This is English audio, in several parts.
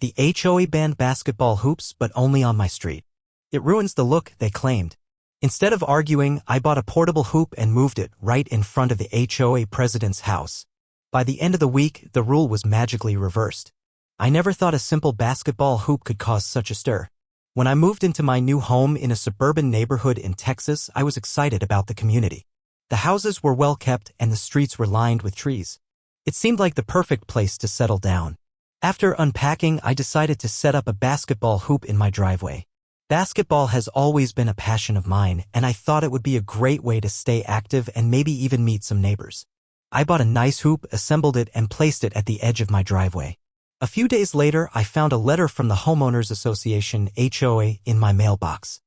The HOA banned basketball hoops, but only on my street. It ruins the look, they claimed. Instead of arguing, I bought a portable hoop and moved it right in front of the HOA president's house. By the end of the week, the rule was magically reversed. I never thought a simple basketball hoop could cause such a stir. When I moved into my new home in a suburban neighborhood in Texas, I was excited about the community. The houses were well kept and the streets were lined with trees. It seemed like the perfect place to settle down. After unpacking, I decided to set up a basketball hoop in my driveway. Basketball has always been a passion of mine, and I thought it would be a great way to stay active and maybe even meet some neighbors. I bought a nice hoop, assembled it, and placed it at the edge of my driveway. A few days later, I found a letter from the Homeowners Association (HOA) in my mailbox.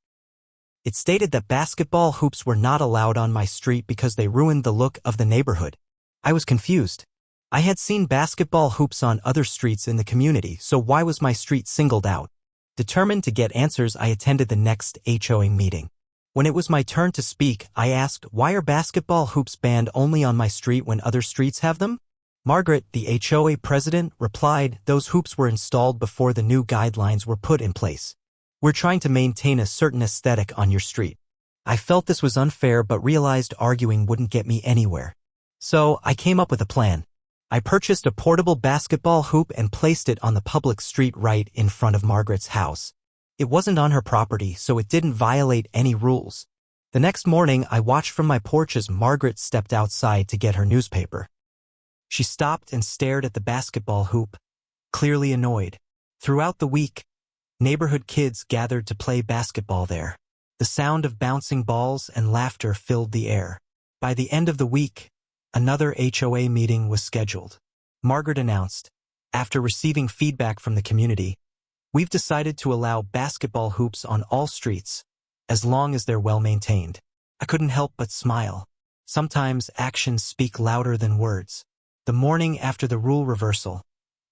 It stated that basketball hoops were not allowed on my street because they ruined the look of the neighborhood. I was confused. I had seen basketball hoops on other streets in the community, so why was my street singled out? Determined to get answers, I attended the next HOA meeting. When it was my turn to speak, I asked, why are basketball hoops banned only on my street when other streets have them? Margaret, the HOA president, replied, those hoops were installed before the new guidelines were put in place. We're trying to maintain a certain aesthetic on your street. I felt this was unfair but realized arguing wouldn't get me anywhere. So I came up with a plan. I purchased a portable basketball hoop and placed it on the public street right in front of Margaret's house. It wasn't on her property, so it didn't violate any rules. The next morning, I watched from my porch as Margaret stepped outside to get her newspaper. She stopped and stared at the basketball hoop, clearly annoyed. Throughout the week, neighborhood kids gathered to play basketball there. The sound of bouncing balls and laughter filled the air. By the end of the week, another HOA meeting was scheduled. Margaret announced, after receiving feedback from the community, we've decided to allow basketball hoops on all streets, as long as they're well maintained. I couldn't help but smile. Sometimes actions speak louder than words. The morning after the rule reversal,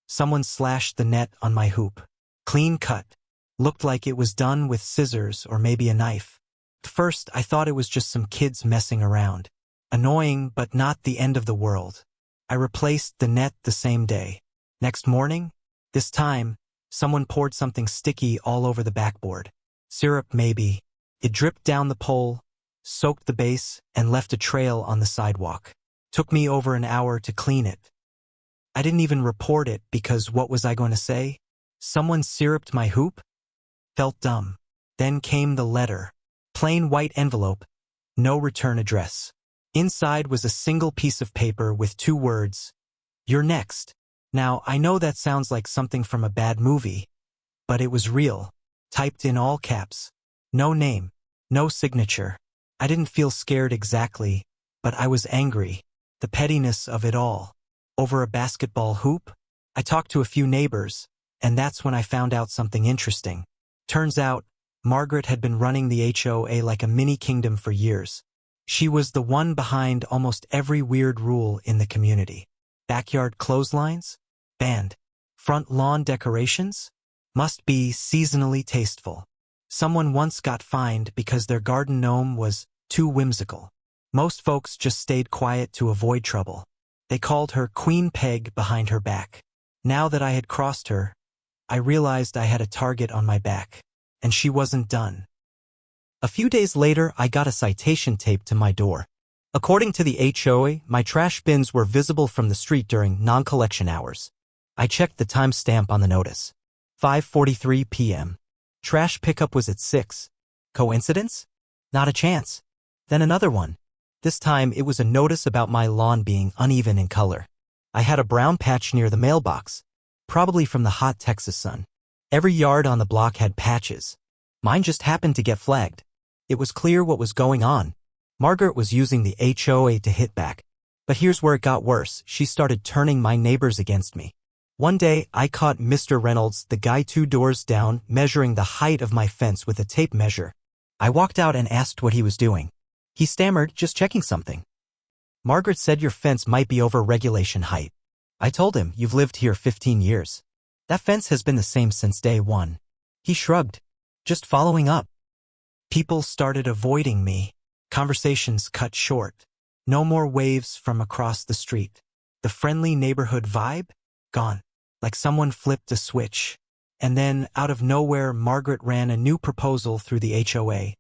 someone slashed the net on my hoop. Clean cut. Looked like it was done with scissors or maybe a knife. At first, I thought it was just some kids messing around. Annoying, but not the end of the world. I replaced the net the same day. Next morning, this time, someone poured something sticky all over the backboard. Syrup, maybe. It dripped down the pole, soaked the base, and left a trail on the sidewalk. Took me over an hour to clean it. I didn't even report it because what was I going to say? Someone syruped my hoop? Felt dumb. Then came the letter. Plain white envelope. No return address. Inside was a single piece of paper with 2 words. You're next. Now, I know that sounds like something from a bad movie, but it was real. Typed in all caps. No name. No signature. I didn't feel scared exactly, but I was angry. The pettiness of it all. Over a basketball hoop? I talked to a few neighbors, and that's when I found out something interesting. Turns out, Margaret had been running the HOA like a mini kingdom for years. She was the one behind almost every weird rule in the community. Backyard clotheslines? Banned. Front lawn decorations? Must be seasonally tasteful. Someone once got fined because their garden gnome was too whimsical. Most folks just stayed quiet to avoid trouble. They called her Queen Peg behind her back. Now that I had crossed her, I realized I had a target on my back. And she wasn't done. A few days later, I got a citation taped to my door. According to the HOA, my trash bins were visible from the street during non-collection hours. I checked the timestamp on the notice. 5:43 p.m. Trash pickup was at 6. Coincidence? Not a chance. Then another one. This time, it was a notice about my lawn being uneven in color. I had a brown patch near the mailbox, probably from the hot Texas sun. Every yard on the block had patches. Mine just happened to get flagged. It was clear what was going on. Margaret was using the HOA to hit back. But here's where it got worse. She started turning my neighbors against me. One day, I caught Mr. Reynolds, the guy 2 doors down, measuring the height of my fence with a tape measure. I walked out and asked what he was doing. He stammered, just checking something. Margaret said your fence might be over regulation height. I told him, you've lived here 15 years. That fence has been the same since day 1. He shrugged, just following up. People started avoiding me. Conversations cut short. No more waves from across the street. The friendly neighborhood vibe? Gone. Like someone flipped a switch. And then, out of nowhere, Margaret ran a new proposal through the HOA,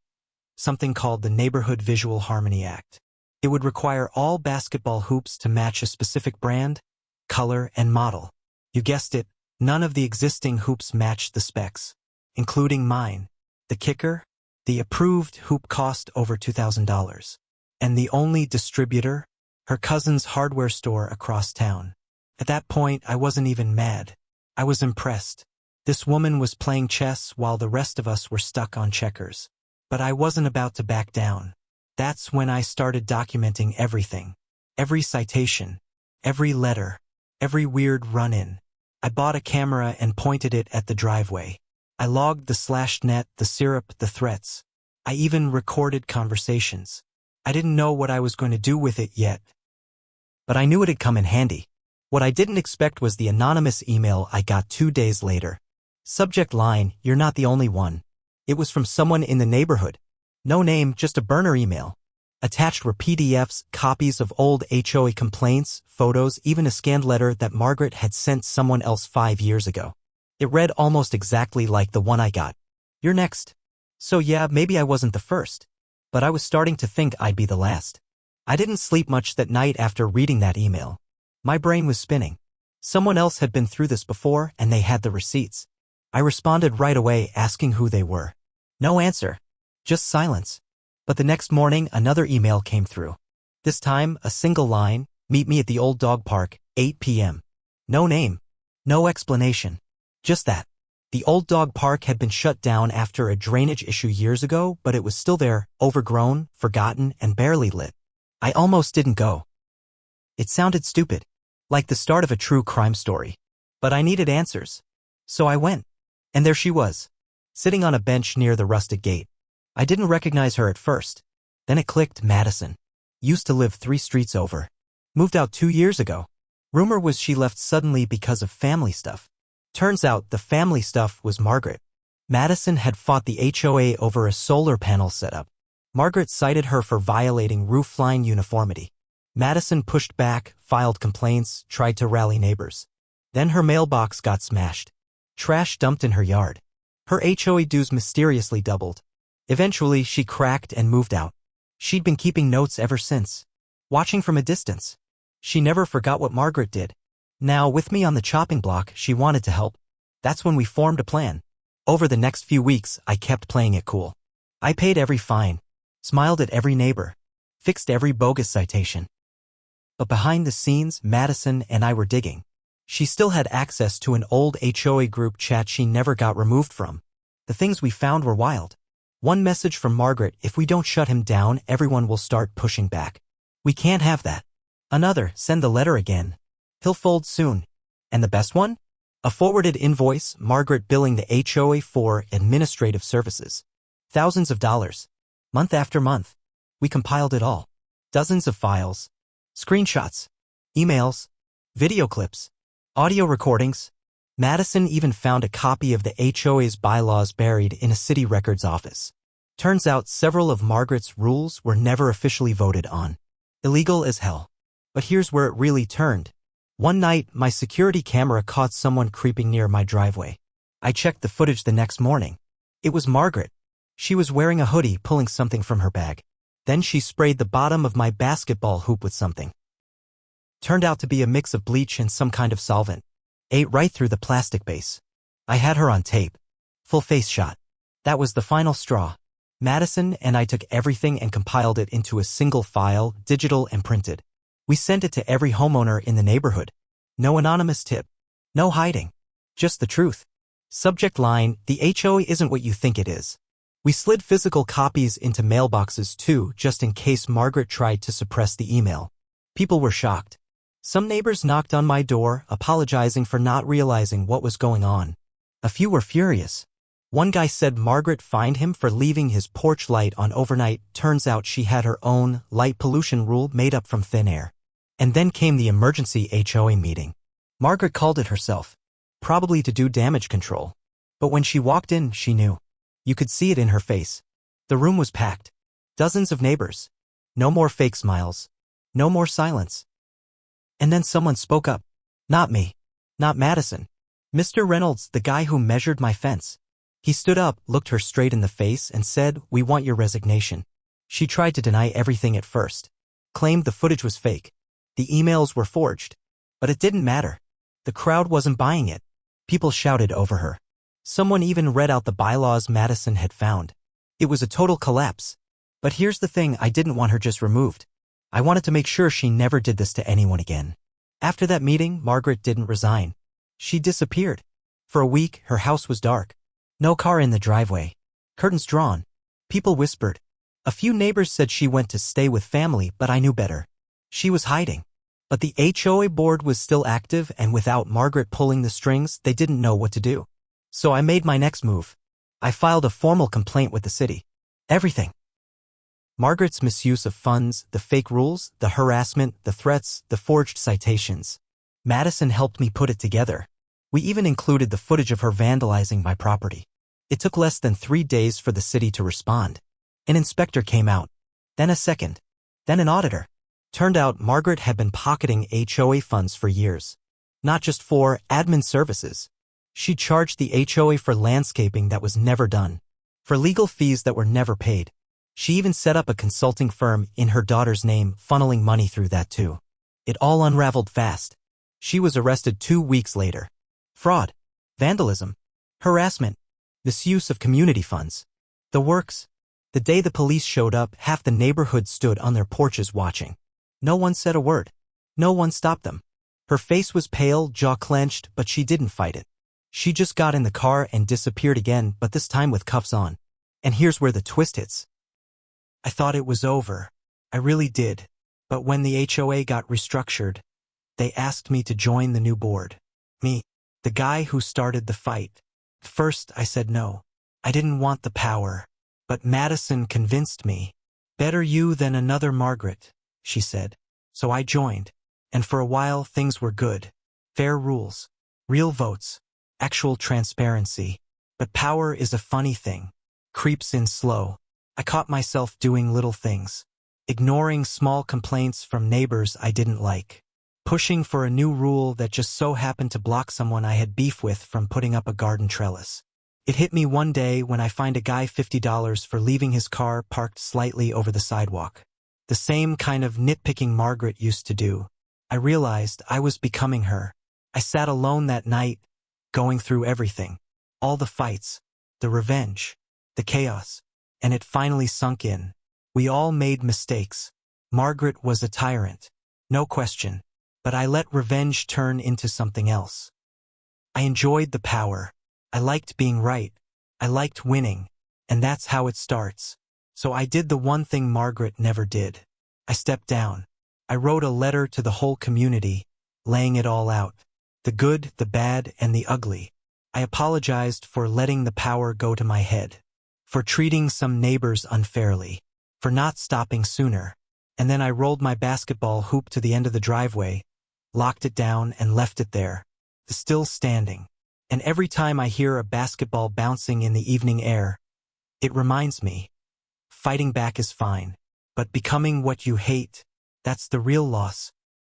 something called the Neighborhood Visual Harmony Act. It would require all basketball hoops to match a specific brand, color, and model. You guessed it, none of the existing hoops matched the specs, including mine. The kicker? The approved hoop cost over $2,000. And the only distributor? Her cousin's hardware store across town. At that point, I wasn't even mad. I was impressed. This woman was playing chess while the rest of us were stuck on checkers. But I wasn't about to back down. That's when I started documenting everything. Every citation, every letter, every weird run-in. I bought a camera and pointed it at the driveway. I logged the /net, the syrup, the threats. I even recorded conversations. I didn't know what I was going to do with it yet, but I knew it'd come in handy. What I didn't expect was the anonymous email I got 2 days later. Subject line, "You're not the only one." It was from someone in the neighborhood. No name, just a burner email. Attached were PDFs, copies of old HOA complaints, photos, even a scanned letter that Margaret had sent someone else 5 years ago. It read almost exactly like the one I got. "You're next." So yeah, maybe I wasn't the first, but I was starting to think I'd be the last. I didn't sleep much that night after reading that email. My brain was spinning. Someone else had been through this before, and they had the receipts. I responded right away, asking who they were. No answer. Just silence. But the next morning, another email came through. This time, a single line, "Meet me at the old dog park, 8 p.m. No name. No explanation. Just that. The old dog park had been shut down after a drainage issue years ago, but it was still there, overgrown, forgotten, and barely lit. I almost didn't go. It sounded stupid, like the start of a true crime story. But I needed answers. So I went. And there she was, sitting on a bench near the rusted gate. I didn't recognize her at first. Then it clicked. Madison. Used to live 3 streets over. Moved out 2 years ago. Rumor was she left suddenly because of family stuff. Turns out the family stuff was Margaret. Madison had fought the HOA over a solar panel setup. Margaret cited her for violating roofline uniformity. Madison pushed back, filed complaints, tried to rally neighbors. Then her mailbox got smashed. Trash dumped in her yard. Her HOA dues mysteriously doubled. Eventually, she cracked and moved out. She'd been keeping notes ever since, watching from a distance. She never forgot what Margaret did. Now, with me on the chopping block, she wanted to help. That's when we formed a plan. Over the next few weeks, I kept playing it cool. I paid every fine, smiled at every neighbor, fixed every bogus citation. But behind the scenes, Madison and I were digging. She still had access to an old HOA group chat she never got removed from. The things we found were wild. One message from Margaret: "If we don't shut him down, everyone will start pushing back. We can't have that." Another: "Send the letter again. He'll fold soon." And the best one? A forwarded invoice, Margaret billing the HOA for administrative services. Thousands of dollars. Month after month. We compiled it all. Dozens of files. Screenshots. Emails. Video clips. Audio recordings. Madison even found a copy of the HOA's bylaws buried in a city records office. Turns out several of Margaret's rules were never officially voted on. Illegal as hell. But here's where it really turned. One night, my security camera caught someone creeping near my driveway. I checked the footage the next morning. It was Margaret. She was wearing a hoodie, pulling something from her bag. Then she sprayed the bottom of my basketball hoop with something. Turned out to be a mix of bleach and some kind of solvent. Ate right through the plastic base. I had her on tape. Full face shot. That was the final straw. Madison and I took everything and compiled it into a single file, digital and printed. We sent it to every homeowner in the neighborhood. No anonymous tip. No hiding. Just the truth. Subject line: "The HOA isn't what you think it is." We slid physical copies into mailboxes too, just in case Margaret tried to suppress the email. People were shocked. Some neighbors knocked on my door, apologizing for not realizing what was going on. A few were furious. One guy said Margaret fined him for leaving his porch light on overnight. Turns out she had her own light pollution rule made up from thin air. And then came the emergency HOA meeting. Margaret called it herself, probably to do damage control. But when she walked in, she knew. You could see it in her face. The room was packed. Dozens of neighbors. No more fake smiles. No more silence. And then someone spoke up. Not me. Not Madison. Mr. Reynolds, the guy who measured my fence. He stood up, looked her straight in the face, and said, "We want your resignation." She tried to deny everything at first, claimed the footage was fake. The emails were forged. But it didn't matter. The crowd wasn't buying it. People shouted over her. Someone even read out the bylaws Madison had found. It was a total collapse. But here's the thing, I didn't want her just removed. I wanted to make sure she never did this to anyone again. After that meeting, Margaret didn't resign. She disappeared. For a week, her house was dark. No car in the driveway. Curtains drawn. People whispered. A few neighbors said she went to stay with family, but I knew better. She was hiding. But the HOA board was still active, and without Margaret pulling the strings, they didn't know what to do. So I made my next move. I filed a formal complaint with the city. Everything. Margaret's misuse of funds, the fake rules, the harassment, the threats, the forged citations. Madison helped me put it together. We even included the footage of her vandalizing my property. It took less than 3 days for the city to respond. An inspector came out. Then a second. Then an auditor. Turned out Margaret had been pocketing HOA funds for years. Not just for admin services. She charged the HOA for landscaping that was never done. For legal fees that were never paid. She even set up a consulting firm in her daughter's name, funneling money through that too. It all unraveled fast. She was arrested 2 weeks later. Fraud. Vandalism. Harassment. Misuse of community funds. The works. The day the police showed up, half the neighborhood stood on their porches watching. No one said a word. No one stopped them. Her face was pale, jaw clenched, but she didn't fight it. She just got in the car and disappeared again, but this time with cuffs on. And here's where the twist hits. I thought it was over. I really did. But when the HOA got restructured, they asked me to join the new board. Me, the guy who started the fight. First, I said no. I didn't want the power. But Madison convinced me. Better you than another Margaret, she said. So I joined. And for a while, things were good. Fair rules. Real votes. Actual transparency. But power is a funny thing. Creeps in slow. I caught myself doing little things. Ignoring small complaints from neighbors I didn't like. Pushing for a new rule that just so happened to block someone I had beef with from putting up a garden trellis. It hit me one day when I fined a guy $50 for leaving his car parked slightly over the sidewalk. The same kind of nitpicking Margaret used to do. I realized I was becoming her. I sat alone that night, going through everything. All the fights, the revenge, the chaos. And it finally sunk in. We all made mistakes. Margaret was a tyrant. No question. But I let revenge turn into something else. I enjoyed the power. I liked being right. I liked winning. And that's how it starts. So I did the one thing Margaret never did. I stepped down. I wrote a letter to the whole community, laying it all out. The good, the bad, and the ugly. I apologized for letting the power go to my head. For treating some neighbors unfairly. For not stopping sooner. And then I rolled my basketball hoop to the end of the driveway, locked it down, and left it there, still standing. And every time I hear a basketball bouncing in the evening air, it reminds me, fighting back is fine, but becoming what you hate, that's the real loss.